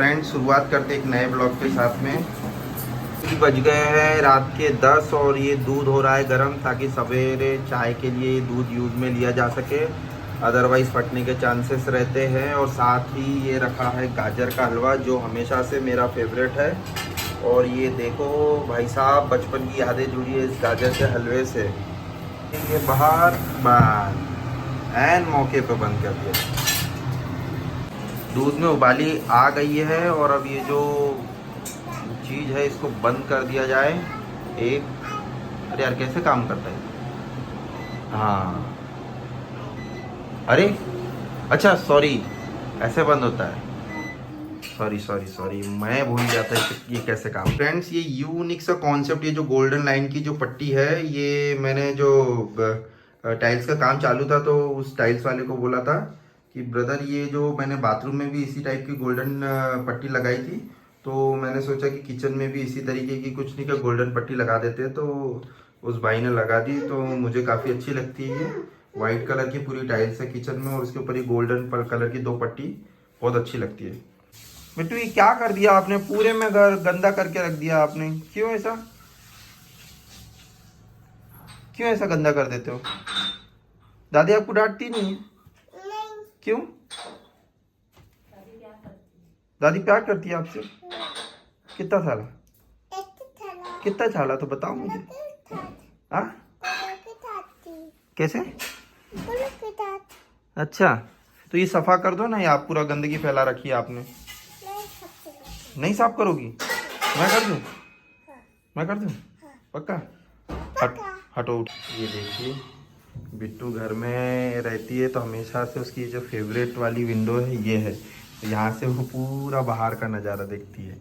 Friends, शुरुआत करते एक नए ब्लॉग के साथ में। बज गए हैं रात के 10 और ये दूध हो रहा है गर्म, ताकि सवेरे चाय के लिए ये दूध यूज़ में लिया जा सके, अदरवाइज़ फटने के चांसेस रहते हैं। और साथ ही ये रखा है गाजर का हलवा, जो हमेशा से मेरा फेवरेट है। और ये देखो भाई साहब, बचपन की यादें जुड़ी है इस गाजर के हलवे से। ये बाहर बंद, ऐन मौके पे बंद कर दिया। दूध में उबाली आ गई है और अब ये जो चीज़ है इसको बंद कर दिया जाए। अरे यार, कैसे काम करता है? हाँ, अरे अच्छा, सॉरी, ऐसे बंद होता है। सॉरी सॉरी सॉरी, मैं भूल गया था कि ये कैसे काम। फ्रेंड्स, ये यूनिक सा कॉन्सेप्ट, ये जो गोल्डन लाइन की जो पट्टी है, ये मैंने जो टाइल्स का काम चालू था तो उस टाइल्स वाले को बोला था कि ब्रदर, ये जो मैंने बाथरूम में भी इसी टाइप की गोल्डन पट्टी लगाई थी, तो मैंने सोचा कि किचन में भी इसी तरीके की कुछ नहीं का गोल्डन पट्टी लगा देते हैं। तो उस भाई ने लगा दी, तो मुझे काफ़ी अच्छी लगती है। ये वाइट कलर की पूरी टाइल्स है किचन में और उसके ऊपर ये गोल्डन कलर की दो पट्टी बहुत अच्छी लगती है। बिट्टू, ये क्या कर दिया आपने? पूरे में घर गंदा करके रख दिया आपने। क्यों ऐसा, क्यों ऐसा गंदा कर देते हो? दादी आपको डांटती नहीं है? क्यों? दादी प्यार करती है आपसे? कितना साल? कितना साल तो बताओ मुझे। हाँ, कैसे? अच्छा, तो ये सफा कर दो ना, ये आप पूरा गंदगी फैला रखी है आपने। नहीं साफ करोगी? मैं कर दूं? मैं कर दूं? पक्का? हटो उठ। ये देखिए, बिट्टू घर में रहती है तो हमेशा से उसकी जो फेवरेट वाली विंडो है ये है। तो यहाँ से वो पूरा बाहर का नज़ारा देखती है।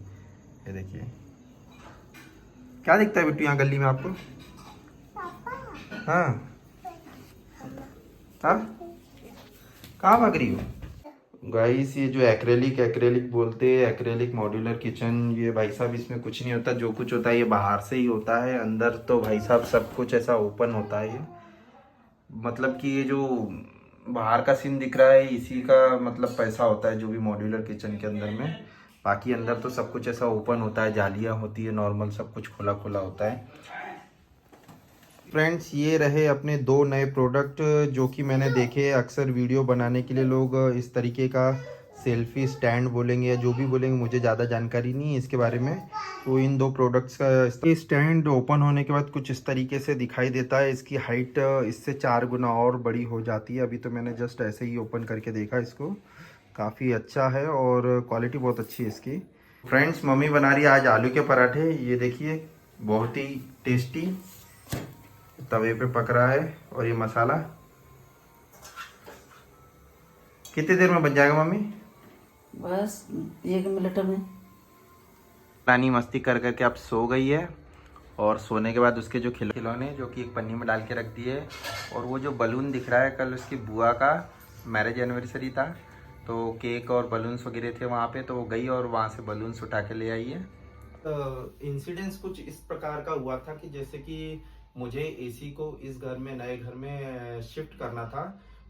ये देखिए, क्या दिखता है बिट्टू यहाँ गली में आपको? हाँ हाँ, कहाँ भाग रही हो? गाइस, ये जो एक्रेलिक बोलते हैं, एक्रेलिक मॉड्यूलर किचन, ये भाई साहब इसमें कुछ नहीं होता। जो कुछ होता है ये बाहर से ही होता है। अंदर तो भाई साहब सब कुछ ऐसा ओपन होता है। ये मतलब कि ये जो बाहर का सीन दिख रहा है, इसी का मतलब पैसा होता है जो भी मॉड्यूलर किचन के अंदर में। बाकी अंदर तो सब कुछ ऐसा ओपन होता है, जालियाँ होती है, नॉर्मल सब कुछ खुला खुला होता है। फ्रेंड्स, ये रहे अपने दो नए प्रोडक्ट जो कि मैंने देखे। अक्सर वीडियो बनाने के लिए लोग इस तरीके का सेल्फी स्टैंड बोलेंगे या जो भी बोलेंगे, मुझे ज़्यादा जानकारी नहीं है इसके बारे में। तो इन दो प्रोडक्ट्स का ये स्टैंड ओपन होने के बाद कुछ इस तरीके से दिखाई देता है। इसकी हाइट इससे 4 गुना और बड़ी हो जाती है। अभी तो मैंने जस्ट ऐसे ही ओपन करके देखा इसको, काफ़ी अच्छा है और क्वालिटी बहुत अच्छी है इसकी। फ्रेंड्स, मम्मी बना रही है आज आलू के पराठे। ये देखिए, बहुत ही टेस्टी तवे पे पक रहा है। और ये मसाला कितनी देर में बन जाएगा मम्मी? बस 1 मिनट में। रानी मस्ती कर करके अब सो गई है। और सोने के बाद उसके जो खिलौने जो कि एक पन्नी में डाल के रख दिए, और वो जो बलून दिख रहा है, कल उसकी बुआ का मैरिज एनिवर्सरी था, तो केक और बलून्स वगैरह थे वहाँ पे, तो वो गई और वहाँ से बलून्स उठा के ले आई है। इंसिडेंस कुछ इस प्रकार का हुआ था कि जैसे कि मुझे एसी को इस घर में, नए घर में शिफ्ट करना था।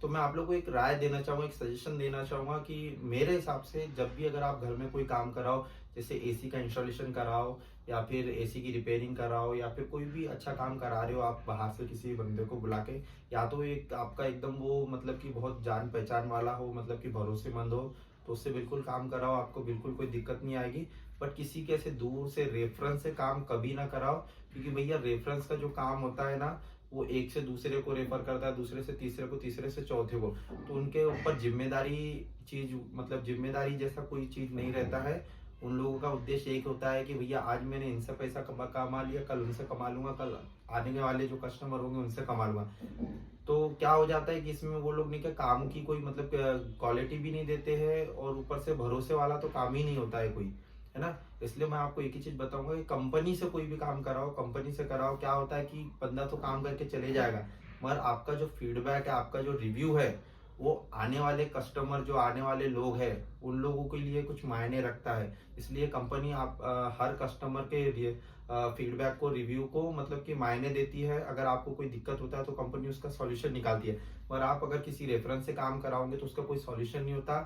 तो मैं आप लोगों को एक राय देना चाहूँगा, एक सजेशन देना चाहूँगा कि मेरे हिसाब से जब भी अगर आप घर में कोई काम कराओ, जैसे एसी का इंस्टॉलेशन कराओ या फिर एसी की रिपेयरिंग कराओ या फिर कोई भी अच्छा काम करा रहे हो आप बाहर से किसी बंदे को बुला के, या तो एक आपका एकदम वो मतलब कि बहुत जान पहचान वाला हो, मतलब कि भरोसेमंद हो, तो उससे बिल्कुल काम कराओ, आपको बिल्कुल कोई दिक्कत नहीं आएगी। बट किसी के ऐसे दूर से रेफरेंस से काम कभी ना कराओ, क्योंकि भैया रेफरेंस का जो काम होता है ना, वो एक से दूसरे को रेफर करता है, दूसरे से तीसरे को, तीसरे से चौथे को। तो उनके ऊपर जिम्मेदारी चीज, मतलब जिम्मेदारी जैसा कोई चीज नहीं रहता है। उन लोगों का उद्देश्य एक होता है कि भैया आज मैंने इनसे पैसा कमा लिया, कल उनसे कमा लूंगा, कल आने वाले जो कस्टमर होंगे उनसे कमा लूंगा। तो क्या हो जाता है कि इसमें वो लोग नहीं, क्या काम की कोई मतलब क्वालिटी भी नहीं देते हैं और ऊपर से भरोसे वाला तो काम ही नहीं होता है कोई, है ना। इसलिए मैं आपको एक ही चीज बताऊंगा कि कंपनी से कोई भी काम कराओ, कंपनी से कराओ। क्या होता है कि बंदा तो काम करके चले जाएगा, मगर आपका जो फीडबैक है, आपका जो रिव्यू है, वो आने वाले कस्टमर, जो आने वाले लोग हैं, उन लोगों के लिए कुछ मायने रखता है। इसलिए कंपनी आप हर कस्टमर के फीडबैक को, रिव्यू को मतलब कि मायने देती है। अगर आपको कोई दिक्कत होता है तो कंपनी उसका सॉल्यूशन निकालती है। और आप अगर किसी रेफरेंस से काम कराओगे तो उसका कोई सॉल्यूशन नहीं होता।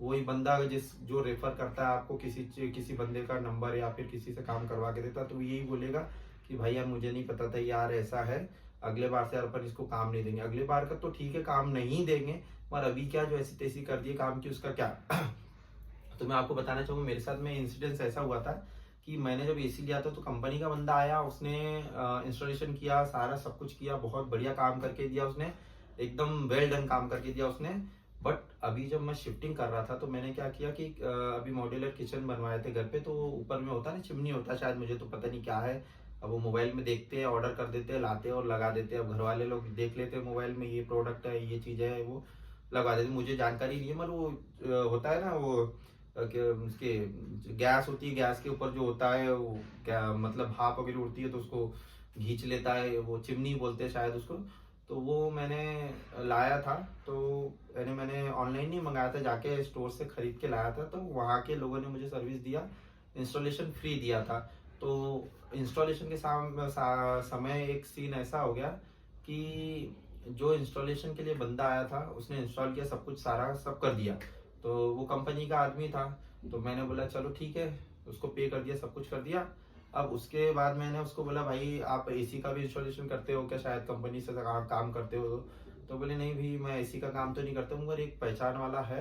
वही बंदा जो रेफर करता है आपको किसी बंदे का नंबर या फिर किसी से काम करवा के देता, तो वो यही बोलेगा कि भाई यार मुझे नहीं पता था यार ऐसा है, अगले बार से यार अपन इसको काम नहीं देंगे। अगले बार का तो ठीक है काम नहीं देंगे, पर अभी क्या जो ऐसी तैसी कर दिए काम की उसका क्या। तो मैं आपको बताना चाहूंगा मेरे साथ में इंसिडेंस ऐसा हुआ था कि मैंने जब एसी लिया था तो कंपनी का बंदा आया, उसने इंस्टॉलेशन किया, सारा सब कुछ किया, बहुत बढ़िया काम करके दिया उसने, एकदम वेल डन काम करके दिया उसने। बट अभी जब मैं शिफ्टिंग कर रहा था तो मैंने क्या किया कि अभी मॉड्यूलर किचन बनवाए थे घर पे, तो ऊपर में होता है ना चिमनी होता है शायद, मुझे तो पता नहीं क्या है। अब वो मोबाइल में देखते हैं, ऑर्डर कर देते हैं, लाते हैं और लगा देते हैं। अब घर वाले लोग देख लेते हैं मोबाइल में ये प्रोडक्ट है, ये चीज़ है, वो लगा देते। मुझे जानकारी नहीं है, मगर वो होता है ना वो उसके गैस होती है, गैस के ऊपर जो होता है वो क्या मतलब भाप वगैरह उड़ती है तो उसको खींच लेता है, वो चिमनी बोलते हैं शायद उसको। तो वो मैंने लाया था, तो मैंने ऑनलाइन नहीं मंगाया था, जाके स्टोर से खरीद के लाया था। तो वहाँ के लोगों ने मुझे सर्विस दिया, इंस्टॉलेशन फ्री दिया था। तो इंस्टॉलेशन के समय एक सीन ऐसा हो गया कि जो इंस्टॉलेशन के लिए बंदा आया था उसने इंस्टॉल किया, सब कुछ सारा सब कर दिया। तो वो कंपनी का आदमी था, तो मैंने बोला चलो ठीक है, उसको पे कर दिया, सब कुछ कर दिया। अब उसके बाद मैंने उसको बोला भाई आप एसी का भी इंस्टॉलेशन करते हो क्या, शायद कंपनी से काम करते हो। तो बोले नहीं भी मैं एसी का काम तो नहीं करता हूँ, मगर एक पहचान वाला है,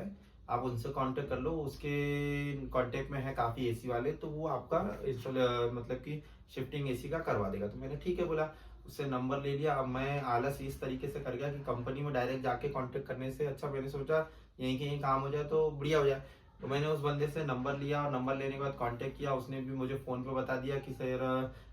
आप उनसे कांटेक्ट कर लो, उसके कांटेक्ट में है काफ़ी एसी वाले, तो वो आपका इंस्टॉल मतलब कि शिफ्टिंग एसी का करवा देगा। तो मैंने ठीक है बोला, उससे नंबर ले लिया। अब मैं आलस इस तरीके से कर गया कि कंपनी में डायरेक्ट जाके कांटेक्ट करने से अच्छा मैंने सोचा यहीं के यहीं काम हो जाए तो बढ़िया हो जाए। तो मैंने उस बंदे से नंबर लिया और नंबर लेने के बाद कांटेक्ट किया। उसने भी मुझे फ़ोन पे बता दिया कि सर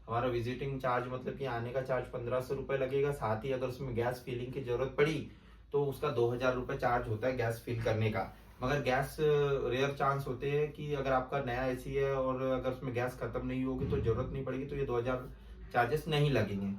हमारा विजिटिंग चार्ज मतलब कि आने का चार्ज 1500 रुपये लगेगा, साथ ही अगर उसमें गैस फिलिंग की ज़रूरत पड़ी तो उसका 2000 रुपये चार्ज होता है गैस फिल करने का। मगर गैस रेयर चांस होते हैं कि अगर आपका नया एसी है और अगर उसमें गैस खत्म नहीं होगी तो ज़रूरत नहीं पड़ेगी, तो ये 2000 चार्जेस नहीं लगेंगे।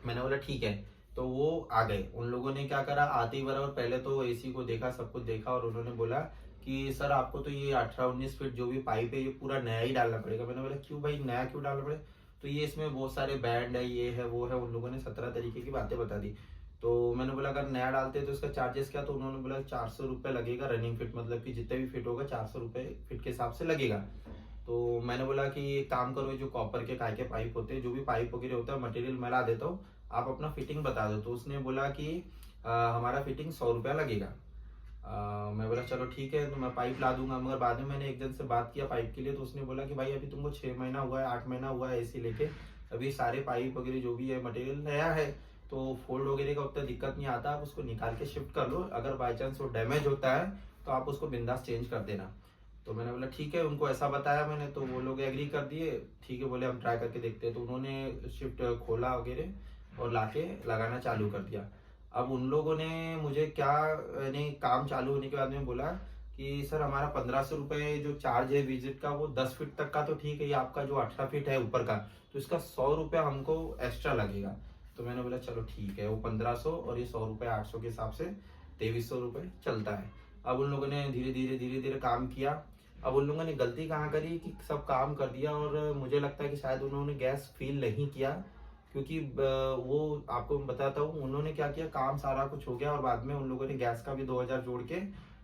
मैंने बोला ठीक है। तो वो आ गए, उन लोगों ने क्या करा, आते ही बराबर पहले तो एसी को देखा, सब कुछ देखा, और उन्होंने बोला कि सर आपको तो ये 18-19 फीट जो भी पाइप है ये पूरा नया ही डालना पड़ेगा। मैंने बोला क्यों भाई, नया क्यों डालना पड़ेगा। तो ये इसमें बहुत सारे बैंड है, ये है वो है, उन लोगों ने 17 तरीके की बातें बता दी। तो मैंने बोला अगर नया डालते हैं तो इसका चार्जेस क्या, तो उन्होंने बोला 400 रुपये लगेगा रनिंग फिट, मतलब कि जितने भी फिट होगा 400 रुपये फिट के हिसाब से लगेगा। तो मैंने बोला कि एक काम करो, जो कॉपर के काय के पाइप होते हैं, जो भी पाइप वगैरह होता है मटेरियल मैं ला देता हूँ, आप अपना फिटिंग बता दो। तो उसने बोला कि हमारा फिटिंग 100 रुपया लगेगा। मैं बोला चलो ठीक है, तो मैं पाइप ला दूंगा। मगर बाद में मैंने एक जन से बात किया पाइप के लिए, तो उसने बोला कि भाई अभी तुमको 6 महीना हुआ है, 8 महीना हुआ है एसी लेके, अभी सारे पाइप वगैरह जो भी है मटेरियल नया है, तो फोल्ड वगैरह का उतना दिक्कत नहीं आता, आप उसको निकाल के शिफ्ट कर लो, अगर बाई चांस वो डैमेज होता है तो आप उसको बिंदास चेंज कर देना। तो मैंने बोला ठीक है, उनको ऐसा बताया मैंने, तो वो लोग एग्री कर दिए, ठीक है बोले हम ट्राई करके देखते हैं। तो उन्होंने शिफ्ट खोला वगैरह और लाके लगाना चालू कर दिया। अब उन लोगों ने मुझे क्या नहीं, काम चालू होने के बाद में बोला कि सर हमारा 1500 रुपये जो चार्ज है विजिट का, वो 10 फीट तक का तो ठीक है, ये आपका जो 18 फीट है ऊपर का, तो इसका 100 रुपया हमको एक्स्ट्रा लगेगा। तो मैंने बोला चलो ठीक है, वो 1500 और ये 100 रुपये 800 के हिसाब से 2300 रुपये चलता है। अब उन लोगों ने धीरे धीरे काम किया। अब उन लोगों ने गलती कहाँ करी कि सब काम कर दिया, और मुझे लगता है कि शायद उन्होंने गैस फील नहीं किया, क्योंकि वो आपको बताता हूँ उन्होंने क्या किया, काम सारा कुछ हो गया और बाद में उन लोगों ने गैस का भी 2000 जोड़ के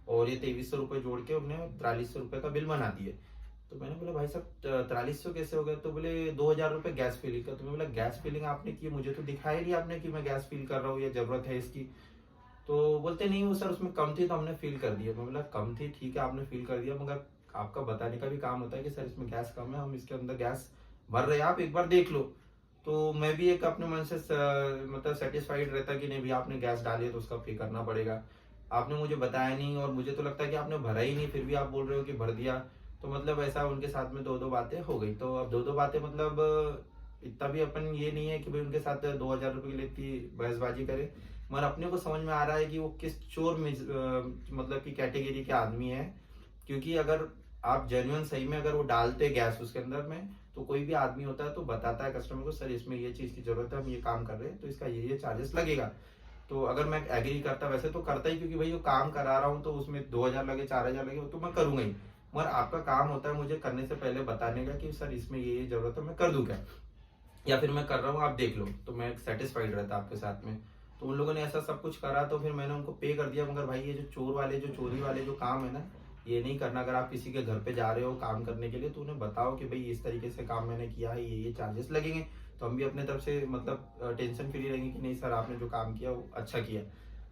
और ये 2300 रुपये जोड़ के उन्हें 4300 रुपये का बिल बना दिए। तो मैंने बोला भाई साहब 4300 कैसे हो गए, तो बोले 2000 रुपये गैस फिलिंग का। तो मैं बोला गैस फिलिंग आपने की, मुझे तो दिखाया नहीं आपने कि मैं गैस फिल कर रहा हूँ या जरूरत है इसकी। तो बोलते नहीं वो सर उसमें कम थी तो हमने फिल कर दिया। मैं बोला कम थी ठीक है आपने फिल कर दिया, मगर आपका बताने का भी काम होता है कि सर इसमें गैस कम है, हम इसके अंदर गैस भर रहे हैं, आप एक बार देख लो। तो मैं भी एक अपने मन से मतलब सेटिस्फाइड रहता कि नहीं भैया आपने गैस डाली है तो उसका पे करना पड़ेगा। आपने मुझे बताया नहीं और मुझे तो लगता है कि आपने भरा ही नहीं, फिर भी आप बोल रहे हो कि भर दिया। तो मतलब ऐसा उनके साथ में दो बातें हो गई। तो अब दो बातें मतलब इतना भी अपन ये नहीं है कि भाई उनके साथ 2000 रुपये की लेती बहसबाजी करे, मगर अपने को समझ में आ रहा है कि वो किस चोर में मतलब की कैटेगरी के आदमी है। क्योंकि अगर आप जेन्युइन सही में अगर वो डालते गैस उसके अंदर में, तो कोई भी आदमी होता है तो बताता है कस्टमर को सर इसमें ये चीज़ की जरूरत है, हम ये काम कर रहे हैं तो इसका ये चार्जेस लगेगा। तो अगर मैं एग्री करता, वैसे तो करता ही, क्योंकि भाई वो काम करा रहा हूँ तो उसमें 2000 लगे 4000 लगे वो तो मैं करूंगा ही, मगर आपका काम होता है मुझे करने से पहले बताने का कि सर इसमें ये जरूरत है, मैं कर दूं क्या, या फिर मैं कर रहा हूँ आप देख लो, तो मैं सेटिस्फाइड रहता आपके साथ में। तो उन लोगों ने ऐसा सब कुछ करा तो फिर मैंने उनको पे कर दिया। मगर भाई ये जो चोर वाले जो चोरी वाले जो काम है ना, ये नहीं करना। अगर आप किसी के घर पे जा रहे हो काम करने के लिए तो उन्हें बताओ कि भाई इस तरीके से काम मैंने किया है, ये चार्जेस लगेंगे, तो हम भी अपने तरफ से मतलब टेंशन फ्री रहेंगे कि नहीं सर आपने जो काम किया वो अच्छा किया।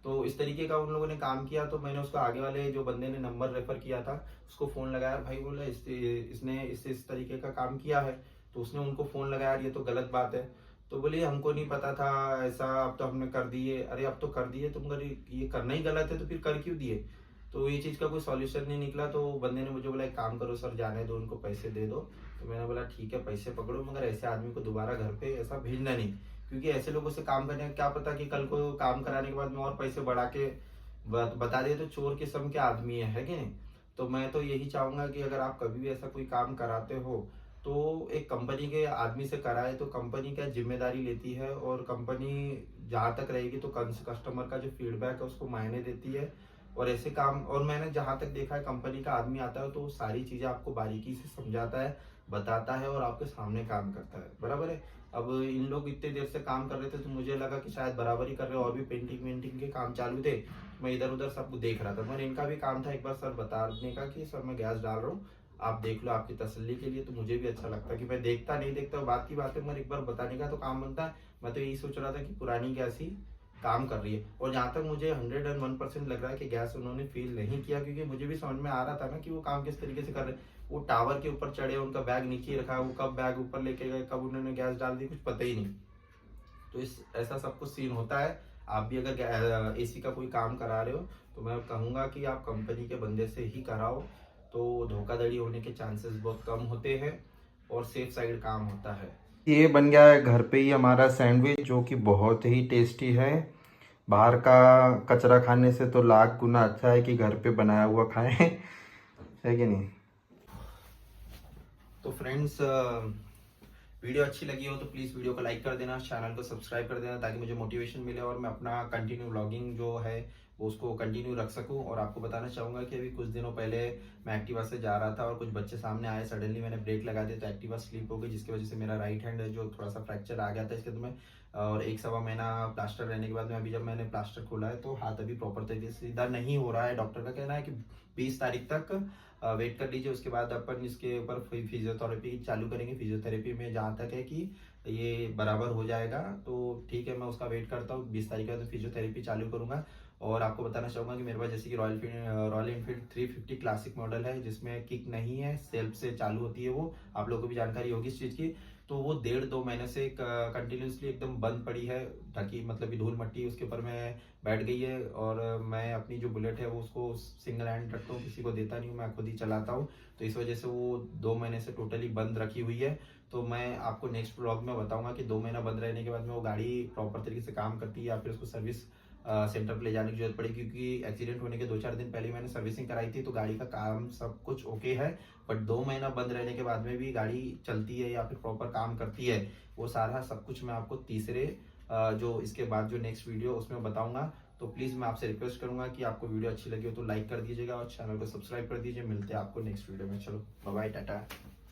तो इस तरीके का उन लोगों ने काम किया। तो मैंने उसको आगे वाले जो बंदे ने नंबर रेफर किया था उसको फोन लगाया, भाई बोला इसने इस तरीके का काम किया है। तो उसने उनको फोन लगाया, ये तो गलत बात है। तो बोले हमको नहीं पता था ऐसा, अब तो हमने कर दिए। अरे अब तो कर दिए, तुम अगर ये करना ही गलत है तो फिर कर क्यों दिए। तो ये चीज का कोई सॉल्यूशन नहीं निकला। तो बंदे ने मुझे बोला एक काम करो सर, जाने दो उनको, पैसे दे दो। तो मैंने बोला ठीक है पैसे पकड़ो, मगर ऐसे आदमी को दोबारा घर पे ऐसा भेजना नहीं, क्योंकि ऐसे लोगों से काम करने का क्या पता कि कल को काम कराने के बाद में और पैसे बढ़ा के बता दिए तो चोर के सम के आदमी है कि नहीं। तो मैं तो यही चाहूंगा कि अगर आप कभी भी ऐसा कोई काम कराते हो तो एक कंपनी के आदमी से कराए, तो कंपनी क्या जिम्मेदारी लेती है और कंपनी जहां तक रहेगी तो कस्टमर का जो फीडबैक है उसको मायने देती है। और ऐसे काम, और मैंने जहां तक देखा है कंपनी का आदमी आता है तो सारी चीजें आपको बारीकी से समझाता है, बताता है और आपके सामने काम करता है, बराबर है। अब इन लोग इतने देर से काम कर रहे थे तो मुझे लगा कि शायद बराबर ही कर रहे, और भी पेंटिंग वेंटिंग के काम चालू थे। मैं इधर उधर सब देख रहा था, मगर इनका भी काम था एक बार सर बताने का कि सर मैं गैस डाल रहा हूँ, आप देख लो आपकी तसल्ली के लिए। तो मुझे भी अच्छा लगता है कि मैं देखता नहीं देखता बात की बात है, मगर एक बार बताने का तो काम बनता है। मैं तो यही सोच रहा था कि पुरानी गैस ही काम कर रही है। और जहां तक मुझे 101% लग रहा है कि गैस उन्होंने फील नहीं किया, क्योंकि मुझे भी समझ में आ रहा था ना कि वो काम किस तरीके से कर रहे हैं। वो टावर के ऊपर चढ़े, उनका बैग नीचे रखा, वो कब बैग ऊपर लेके गए, कब उन्होंने गैस डाल दी, कुछ पता ही नहीं। तो इस ऐसा सब कुछ सीन होता है। आप भी अगर एसी का कोई काम करा रहे हो तो मैं कहूंगा कि आप कंपनी के बंदे से ही कराओ, तो धोखाधड़ी होने के चांसेस बहुत कम होते हैं और सेफ साइड काम होता है। ये बन गया है घर पे ही हमारा सैंडविच, जो कि बहुत ही टेस्टी है। बाहर का कचरा खाने से तो लाख गुना अच्छा है कि घर पे बनाया हुआ खाएं। है कि नहीं। तो फ्रेंड्स, वीडियो अच्छी लगी हो तो प्लीज़ वीडियो को लाइक कर देना, चैनल को सब्सक्राइब कर देना, ताकि मुझे मोटिवेशन मिले और मैं अपना कंटिन्यू व्लॉगिंग जो है वो उसको कंटिन्यू रख सकूं। और आपको बताना चाहूँगा कि अभी कुछ दिनों पहले मैं एक्टिवा से जा रहा था और कुछ बच्चे सामने आए, सडनली मैंने ब्रेक लगा दिया तो एक्टिवा स्लिप हो गई, जिसकी वजह से मेरा राइट हैंड जो थोड़ा सा फ्रैक्चर आ गया था इसके। तो मैं और 1 सवा महीना प्लास्टर रहने के बाद में अभी जब मैंने प्लास्टर खोला है तो हाथ अभी प्रॉपर तरीके से सीधा नहीं हो रहा है। डॉक्टर का कहना है कि 20 तारीख तक वेट कर लीजिए, उसके बाद अपन इसके ऊपर फिजियोथेरेपी चालू करेंगे। फिजियोथेरेपी में जहाँ तक है कि ये बराबर हो जाएगा तो ठीक है, मैं उसका वेट करता हूँ। 20 तारीख का तो फिजियोथेरेपी चालू करूंगा। और आपको बताना चाहूंगा कि मेरे पास जैसे कि रॉयल एनफील्ड 350 क्लासिक मॉडल है, जिसमें किक नहीं है, सेल्फ से चालू होती है। वो आप लोगों को भी जानकारी होगी इस चीज़ की। तो वो 1.5-2 महीने से कंटिन्यूसली एकदम बंद पड़ी है, ढकी मतलब कि धूल मट्टी उसके ऊपर में बैठ गई है। और मैं अपनी जो बुलेट है वो उसको सिंगल हैंड रखता हूँ, किसी को देता नहीं हूँ, मैं खुद ही चलाता हूँ। तो इस वजह से वो 2 महीने से टोटली बंद रखी हुई है। तो मैं आपको नेक्स्ट ब्लॉग में बताऊंगा कि 2 महीना बंद रहने के बाद में वो गाड़ी प्रॉपर तरीके से काम करती है या फिर उसको सर्विस सेंटर पर ले जाने की जरूरत पड़ेगी, क्योंकि एक्सीडेंट होने के 2-4 दिन पहले मैंने सर्विसिंग कराई थी तो गाड़ी का काम सब कुछ ओके है। बट 2 महीना बंद रहने के बाद में भी गाड़ी चलती है या फिर प्रॉपर काम करती है, वो सारा सब कुछ मैं आपको तीसरे जो इसके बाद जो नेक्स्ट वीडियो उसमें बताऊंगा। तो प्लीज़ मैं आपसे रिक्वेस्ट करूंगा कि आपको वीडियो अच्छी लगी हो तो लाइक कर दीजिएगा और चैनल को सब्सक्राइब कर दीजिए। मिलते हैं आपको नेक्स्ट वीडियो में। चलो बाय बाय, टाटा।